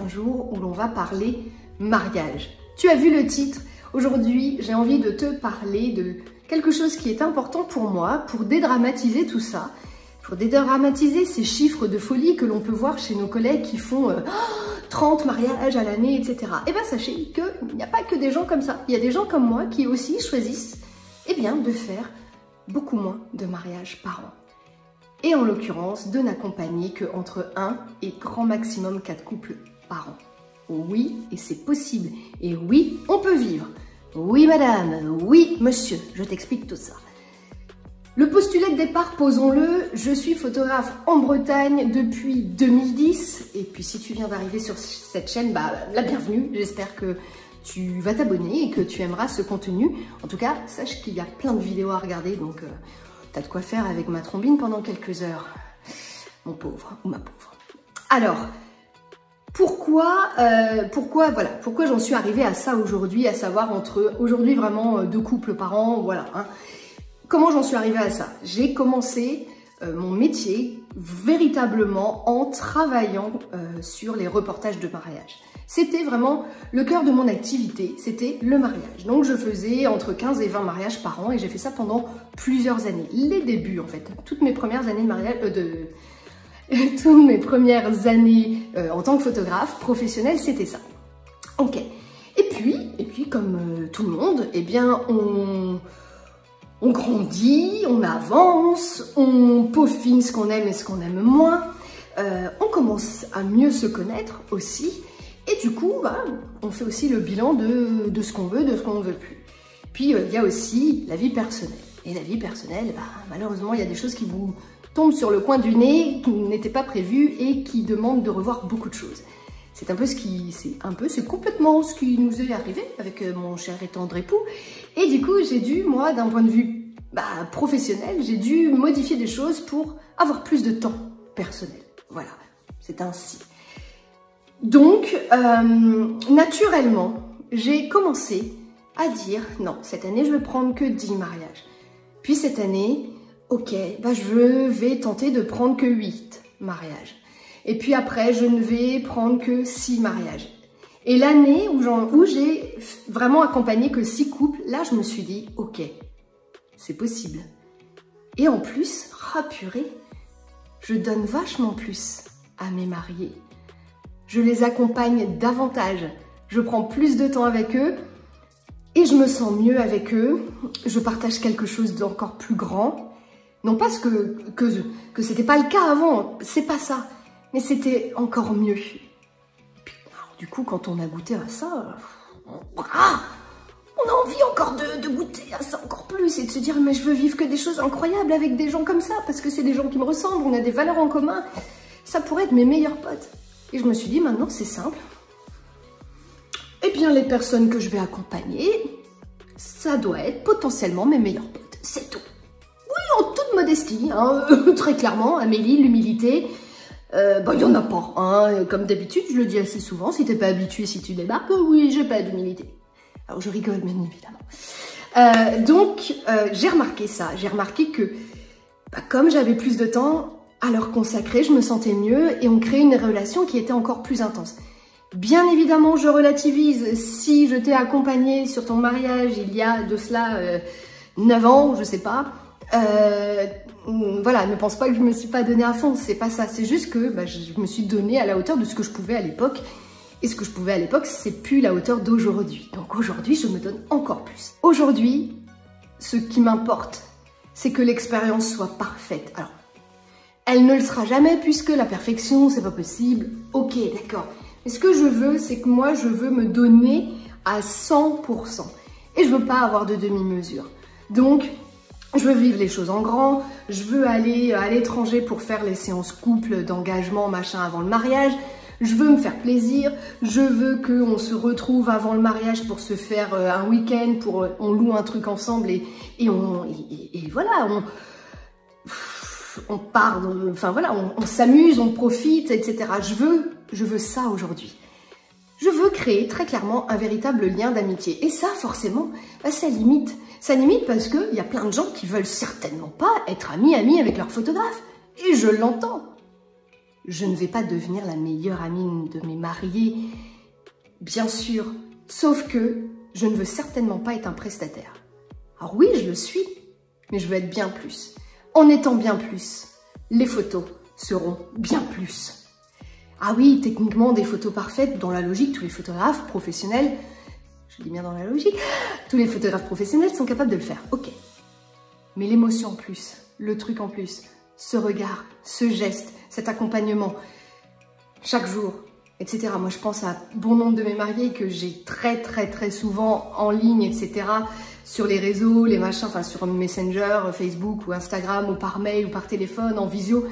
un jour où l'on va parler mariage. Tu as vu le titre? Aujourd'hui, j'ai envie de te parler de quelque chose qui est important pour moi, pour dédramatiser tout ça, pour dédramatiser ces chiffres de folie que l'on peut voir chez nos collègues qui font 30 mariages à l'année, etc. Et bien sachez qu'il n'y a pas que des gens comme ça. Il y a des gens comme moi qui aussi choisissent de faire beaucoup moins de mariages par an. Et en l'occurrence, de n'accompagner qu'entre 1 et grand maximum 4 couples par an. Oui, et c'est possible. Et oui, on peut vivre. Oui, madame. Oui, monsieur. Je t'explique tout ça. Le postulat de départ, posons-le. Je suis photographe en Bretagne depuis 2010. Et puis, si tu viens d'arriver sur cette chaîne, la bienvenue. J'espère que tu vas t'abonner et que tu aimeras ce contenu. En tout cas, sache qu'il y a plein de vidéos à regarder, donc t'as de quoi faire avec ma trombine pendant quelques heures. Mon pauvre, ou ma pauvre. Alors, pourquoi j'en suis arrivée à ça aujourd'hui, à savoir entre aujourd'hui vraiment 2 couples par an, voilà. Hein. Comment j'en suis arrivée à ça? J'ai commencé mon métier véritablement en travaillant sur les reportages de mariage. C'était vraiment le cœur de mon activité, c'était le mariage. Donc je faisais entre 15 et 20 mariages par an et j'ai fait ça pendant plusieurs années. Les débuts en fait, toutes mes premières années de mariage, toutes mes premières années en tant que photographe professionnelle, c'était ça. Ok. Et puis comme tout le monde, eh bien on grandit, on avance, on peaufine ce qu'on aime et ce qu'on aime moins. On commence à mieux se connaître aussi. Et du coup, on fait aussi le bilan de ce qu'on veut, de ce qu'on ne veut plus. Puis, il y a aussi la vie personnelle. Et la vie personnelle, malheureusement, il y a des choses qui vous tombent sur le coin du nez, qui n'étaient pas prévues et qui demandent de revoir beaucoup de choses. C'est complètement ce qui nous est arrivé avec mon cher et tendre époux. Et du coup, j'ai dû, moi, d'un point de vue professionnel, j'ai dû modifier des choses pour avoir plus de temps personnel. Voilà, c'est ainsi. Donc, naturellement, j'ai commencé à dire, non, cette année, je vais prendre que 10 mariages. Puis cette année, ok, je vais tenter de prendre que 8 mariages. Et puis après, je ne vais prendre que 6 mariages. Et l'année où j'ai vraiment accompagné que 6 couples, là, je me suis dit, ok, c'est possible. Et en plus, purée, je donne vachement plus à mes mariés. Je les accompagne davantage, je prends plus de temps avec eux et je me sens mieux avec eux. Je partage quelque chose d'encore plus grand. Non pas que c'était pas le cas avant, c'est pas ça, mais c'était encore mieux. Alors, du coup, quand on a goûté à ça, on a envie encore de goûter à ça encore plus et de se dire mais je veux vivre que des choses incroyables avec des gens comme ça parce que c'est des gens qui me ressemblent, on a des valeurs en commun. Ça pourrait être mes meilleurs potes. Et je me suis dit, maintenant, c'est simple. Eh bien, les personnes que je vais accompagner, ça doit être potentiellement mes meilleurs potes. C'est tout. Oui, en toute modestie, hein, très clairement, Amélie, l'humilité. Il n'y en a pas. Hein, comme d'habitude, je le dis assez souvent, si tu n'es pas habitué, si tu débarques, oui, j'ai pas d'humilité. Alors, je rigole, bien évidemment. Donc, j'ai remarqué ça. J'ai remarqué que, comme j'avais plus de temps à leur consacrer, je me sentais mieux et on crée une relation qui était encore plus intense. Bien évidemment, je relativise. Si je t'ai accompagné sur ton mariage il y a de cela 9 ans, je sais pas, voilà, ne pense pas que je me suis pas donnée à fond, c'est pas ça. C'est juste que je me suis donnée à la hauteur de ce que je pouvais à l'époque. Et ce que je pouvais à l'époque, c'est plus la hauteur d'aujourd'hui. Donc aujourd'hui, je me donne encore plus. Aujourd'hui, ce qui m'importe, c'est que l'expérience soit parfaite. Alors, elle ne le sera jamais puisque la perfection, c'est pas possible. Ok, d'accord. Mais ce que je veux, c'est que moi, je veux me donner à 100%. Et je veux pas avoir de demi-mesure. Donc, je veux vivre les choses en grand. Je veux aller à l'étranger pour faire les séances couple, d'engagement, machin, avant le mariage. Je veux me faire plaisir. Je veux qu'on se retrouve avant le mariage pour se faire un week-end, on loue un truc ensemble et voilà, on part, enfin voilà, on s'amuse, on profite, etc. Je veux ça aujourd'hui. Je veux créer très clairement un véritable lien d'amitié. Et ça, forcément, ça limite. Ça limite parce qu'il y a plein de gens qui veulent certainement pas être amis avec leur photographe. Et je l'entends. Je ne vais pas devenir la meilleure amie de mes mariés, bien sûr, sauf que je ne veux certainement pas être un prestataire. Alors oui, je le suis, mais je veux être bien plus. En étant bien plus, les photos seront bien plus. Ah oui, techniquement, des photos parfaites, dans la logique, tous les photographes professionnels, je dis bien dans la logique, tous les photographes professionnels sont capables de le faire, ok. Mais l'émotion en plus, le truc en plus, ce regard, ce geste, cet accompagnement, chaque jour, etc. Moi, je pense à bon nombre de mes mariés que j'ai très souvent en ligne, etc. sur les réseaux, les machins, enfin sur Messenger, Facebook ou Instagram, ou par mail, ou par téléphone, en visio.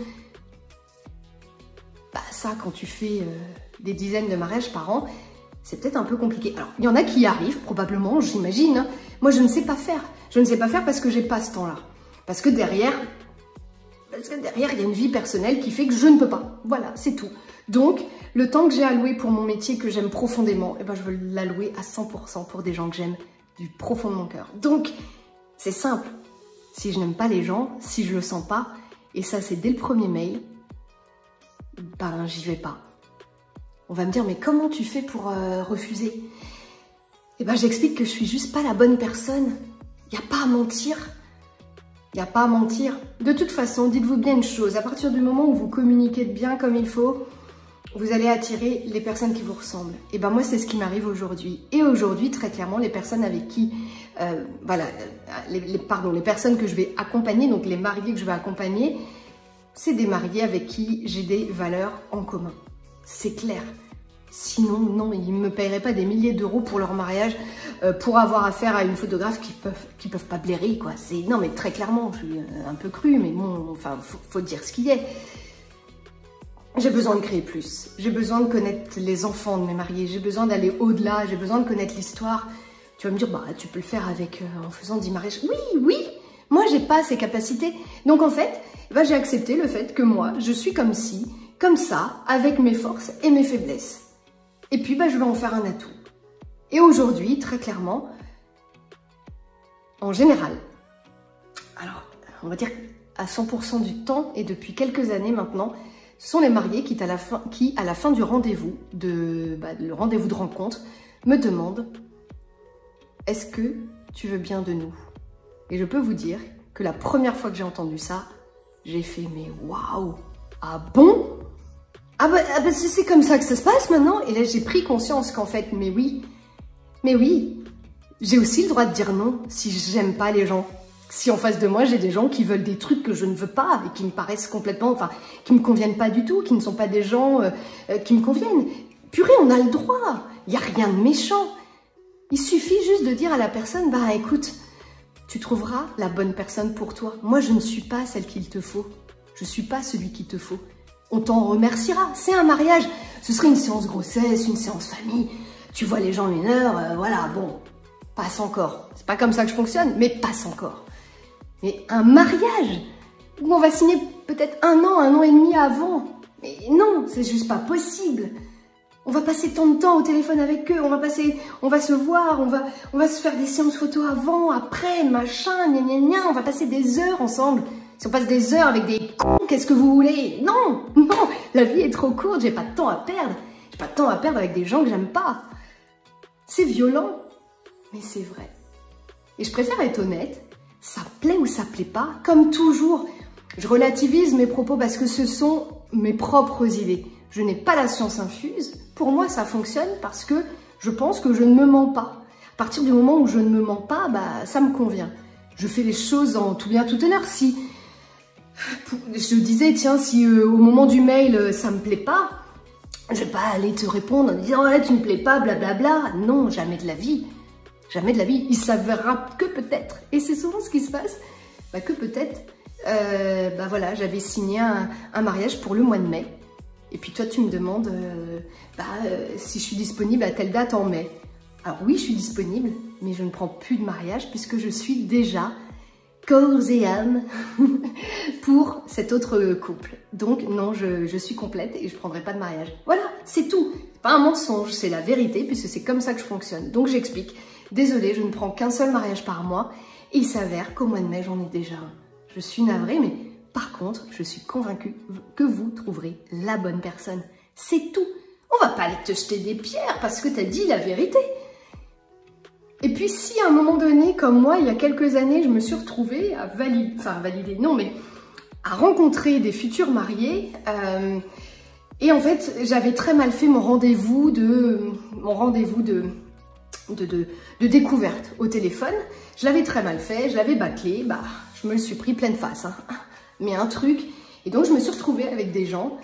Bah ça, quand tu fais des dizaines de mariages par an, c'est peut-être un peu compliqué. Alors, il y en a qui y arrivent, probablement, j'imagine. Hein. Moi, je ne sais pas faire. Je ne sais pas faire parce que j'ai pas ce temps-là. Parce que derrière, il y a une vie personnelle qui fait que je ne peux pas. Voilà, c'est tout. Donc, le temps que j'ai alloué pour mon métier que j'aime profondément, eh ben, je veux l'allouer à 100% pour des gens que j'aime du profond de mon cœur. Donc, c'est simple. Si je n'aime pas les gens, si je le sens pas, et ça, c'est dès le premier mail, ben, j'y vais pas. On va me dire, mais comment tu fais pour refuser? Eh ben, j'explique que je suis juste pas la bonne personne. Il n'y a pas à mentir. Il n'y a pas à mentir. De toute façon, dites-vous bien une chose. À partir du moment où vous communiquez bien comme il faut, vous allez attirer les personnes qui vous ressemblent. Et ben moi, c'est ce qui m'arrive aujourd'hui. Et aujourd'hui, très clairement, les personnes avec qui... voilà, les personnes que je vais accompagner, donc les mariés que je vais accompagner, c'est des mariés avec qui j'ai des valeurs en commun. C'est clair. Sinon, non, ils ne me paieraient pas des milliers d'euros pour leur mariage, pour avoir affaire à une photographe qui peuvent pas blairer, quoi. Non, mais très clairement, je suis un peu crue, mais bon, enfin, faut dire ce qu'il y a. J'ai besoin de créer plus. J'ai besoin de connaître les enfants de mes mariés. J'ai besoin d'aller au-delà. J'ai besoin de connaître l'histoire. Tu vas me dire, bah, tu peux le faire avec, en faisant 10 mariages. Oui, moi, j'ai pas ces capacités. Donc, en fait, bah, j'ai accepté le fait que moi, je suis comme ci, comme ça, avec mes forces et mes faiblesses. Et puis, bah, je vais en faire un atout. Et aujourd'hui, très clairement, en général, alors, on va dire à 100% du temps et depuis quelques années maintenant, ce sont les mariés qui, à la fin du rendez-vous, le rendez-vous de rencontre, me demandent « Est-ce que tu veux bien de nous ?» Et je peux vous dire que la première fois que j'ai entendu ça, j'ai fait « Mais waouh! Ah bon ? Ah bah c'est comme ça que ça se passe maintenant ?» Et là, j'ai pris conscience qu'en fait, mais oui, j'ai aussi le droit de dire non si j'aime pas les gens. Si en face de moi, j'ai des gens qui veulent des trucs que je ne veux pas et qui me paraissent complètement, enfin, qui me conviennent pas du tout, qui ne sont pas des gens qui me conviennent. Purée, on a le droit. Il n'y a rien de méchant. Il suffit juste de dire à la personne, bah écoute, tu trouveras la bonne personne pour toi. Moi, je ne suis pas celle qu'il te faut. Je ne suis pas celui qu'il te faut. On t'en remerciera. C'est un mariage. Ce serait une séance grossesse, une séance famille. Tu vois les gens 1 heure, voilà, bon, passe encore. C'est pas comme ça que je fonctionne, mais passe encore. Mais un mariage où on va signer peut-être 1 an et demi avant. Mais non, c'est juste pas possible. On va passer tant de temps au téléphone avec eux, on va se voir, on va se faire des séances photos avant, après, machin, gna gna gna, on va passer des heures ensemble. Si on passe des heures avec des cons, qu'est-ce que vous voulez? Non, la vie est trop courte, j'ai pas de temps à perdre. J'ai pas de temps à perdre avec des gens que j'aime pas. C'est violent, mais c'est vrai. Et je préfère être honnête. Ça plaît ou ça plaît pas, comme toujours, je relativise mes propos parce que ce sont mes propres idées. Je n'ai pas la science infuse. Pour moi, ça fonctionne parce que je pense que je ne me mens pas. À partir du moment où je ne me mens pas, bah, ça me convient. Je fais les choses en tout bien, tout honneur. Si je disais, tiens, si au moment du mail, ça me plaît pas, je vais pas aller te répondre en disant, oh, tu me plais pas, blablabla. Non, jamais de la vie. Jamais de la vie. Il s'avérera que peut-être, et c'est souvent ce qui se passe, bah, que peut-être, bah voilà, j'avais signé un mariage pour le mois de mai. Et puis toi, tu me demandes si je suis disponible à telle date en mai. Alors oui, je suis disponible, mais je ne prends plus de mariage puisque je suis déjà corps et âme pour cet autre couple. Donc non, je suis complète et je ne prendrai pas de mariage. Voilà, c'est tout. C'est pas un mensonge, c'est la vérité puisque c'est comme ça que je fonctionne. Donc j'explique. Désolée, je ne prends qu'un seul mariage par mois et il s'avère qu'au mois de mai, j'en ai déjà un. Je suis navrée, mais Par contre, je suis convaincue que vous trouverez la bonne personne. C'est tout. On va pas aller te jeter des pierres parce que tu as dit la vérité. Et puis si à un moment donné, comme moi, il y a quelques années, je me suis retrouvée à à rencontrer des futurs mariés, et en fait, j'avais très mal fait mon rendez-vous de découverte au téléphone. Je l'avais très mal fait, je l'avais bâclé, bah, je me le suis pris pleine face, hein. Mais un truc. Et donc, je me suis retrouvée avec des gens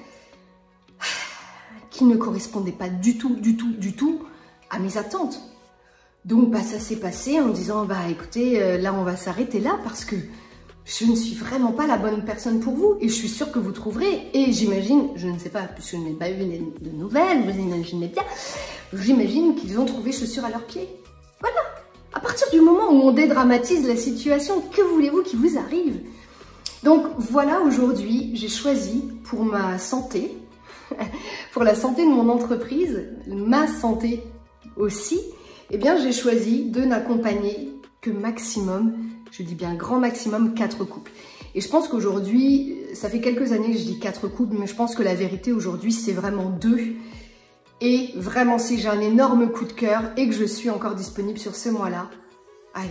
qui ne correspondaient pas du tout à mes attentes. Donc, bah, ça s'est passé en me disant, bah, écoutez, là, on va s'arrêter là parce que je ne suis vraiment pas la bonne personne pour vous et je suis sûre que vous trouverez. Et j'imagine, je ne sais pas, puisque je n'ai pas eu de nouvelles, vous imaginez bien, j'imagine qu'ils ont trouvé chaussures à leurs pieds. Voilà. À partir du moment où on dédramatise la situation, que voulez-vous qui vous arrive? Donc voilà, aujourd'hui, j'ai choisi pour ma santé, pour la santé de mon entreprise, ma santé aussi, eh bien j'ai choisi de n'accompagner que maximum, je dis bien grand maximum, 4 couples. Et je pense qu'aujourd'hui, ça fait quelques années que je dis 4 couples, mais je pense que la vérité aujourd'hui, c'est vraiment 2. Et vraiment, si j'ai un énorme coup de cœur et que je suis encore disponible sur ce mois-là, allez,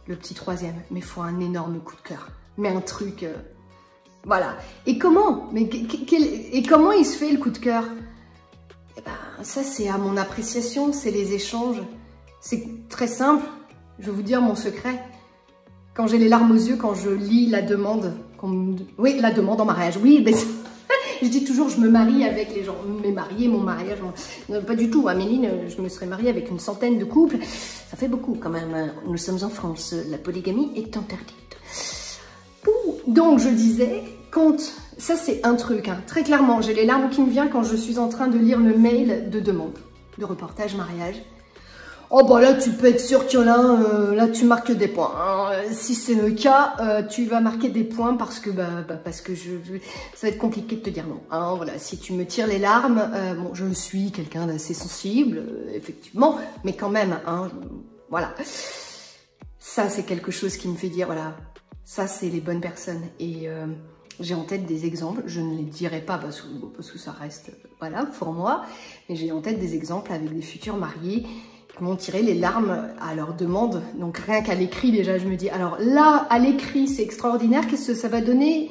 le petit 3e, mais il faut un énorme coup de cœur. Mais un truc, voilà. Et comment? Et comment il se fait le coup de cœur? Eh ben, ça c'est à mon appréciation, c'est les échanges. C'est très simple, je vais vous dire mon secret. Quand j'ai les larmes aux yeux, quand je lis la demande, oui, la demande en mariage, oui, mais je dis toujours, je me marie avec les gens, mes mariés, mon mariage, non, pas du tout, Améline, je me serais mariée avec une centaine de couples, ça fait beaucoup quand même, nous sommes en France, la polygamie est interdite. Donc je disais, ça c'est un truc, hein, très clairement, j'ai les larmes qui me viennent quand je suis en train de lire le mail de demande, de reportage mariage. Oh bah là tu peux être sûr qu'il y en a, là tu marques des points, hein. Si c'est le cas, tu vas marquer des points parce que ça va être compliqué de te dire non, hein. Voilà, si tu me tires les larmes, bon je suis quelqu'un d'assez sensible, effectivement, mais quand même, hein, voilà. Ça c'est quelque chose qui me fait dire, voilà, ça c'est les bonnes personnes et j'ai en tête des exemples, je ne les dirai pas parce que ça reste, voilà, pour moi, mais j'ai en tête des exemples avec des futurs mariés qui m'ont tiré les larmes à leur demande. Donc rien qu'à l'écrit déjà, je me dis, alors là, à l'écrit, c'est extraordinaire, qu'est-ce que ça va donner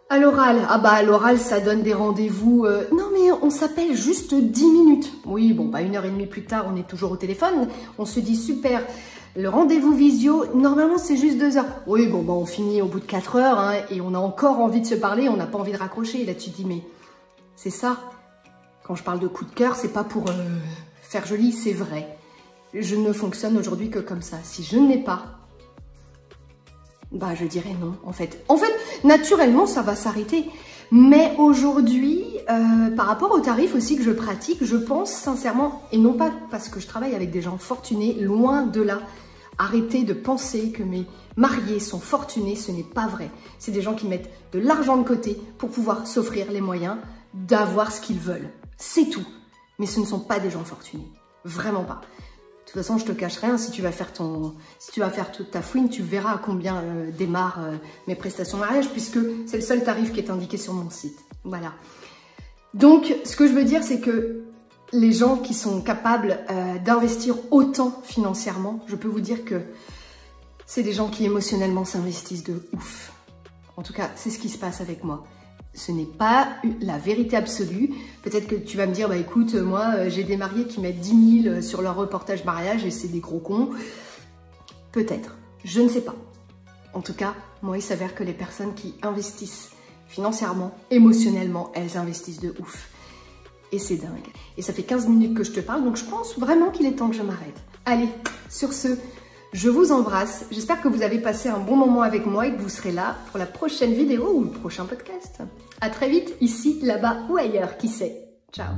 à l'oral? Ah bah à l'oral, ça donne des rendez-vous, non mais on s'appelle juste 10 minutes. Oui, bon, bah 1h30 plus tard, on est toujours au téléphone, on se dit super, le rendez-vous visio, normalement c'est juste 2 heures. Oui, bon, bah on finit au bout de 4 heures, hein, et on a encore envie de se parler, on n'a pas envie de raccrocher. Et là tu te dis, mais c'est ça, quand je parle de coup de cœur, c'est pas pour faire joli, c'est vrai. Je ne fonctionne aujourd'hui que comme ça. Si je n'ai pas, bah je dirais non, en fait. En fait, naturellement, ça va s'arrêter. Mais aujourd'hui, par rapport aux tarifs aussi que je pratique, je pense sincèrement, et non pas parce que je travaille avec des gens fortunés, loin de là, arrêtez de penser que mes mariés sont fortunés, ce n'est pas vrai. C'est des gens qui mettent de l'argent de côté pour pouvoir s'offrir les moyens d'avoir ce qu'ils veulent. C'est tout. Mais ce ne sont pas des gens fortunés. Vraiment pas. De toute façon, je te cache rien, si tu vas faire toute ta fouine, tu verras à combien démarrent mes prestations de mariage, puisque c'est le seul tarif qui est indiqué sur mon site. Voilà. Donc, ce que je veux dire, c'est que les gens qui sont capables d'investir autant financièrement, je peux vous dire que c'est des gens qui émotionnellement s'investissent de ouf. En tout cas, c'est ce qui se passe avec moi. Ce n'est pas la vérité absolue. Peut-être que tu vas me dire, bah écoute, moi j'ai des mariés qui mettent 10 000 sur leur reportage mariage et c'est des gros cons. Peut-être, je ne sais pas. En tout cas, moi il s'avère que les personnes qui investissent financièrement, émotionnellement, elles investissent de ouf. Et c'est dingue. Et ça fait 15 minutes que je te parle, donc je pense vraiment qu'il est temps que je m'arrête. Allez, sur ce, je vous embrasse. J'espère que vous avez passé un bon moment avec moi et que vous serez là pour la prochaine vidéo ou le prochain podcast. À très vite, ici, là-bas ou ailleurs, qui sait. Ciao.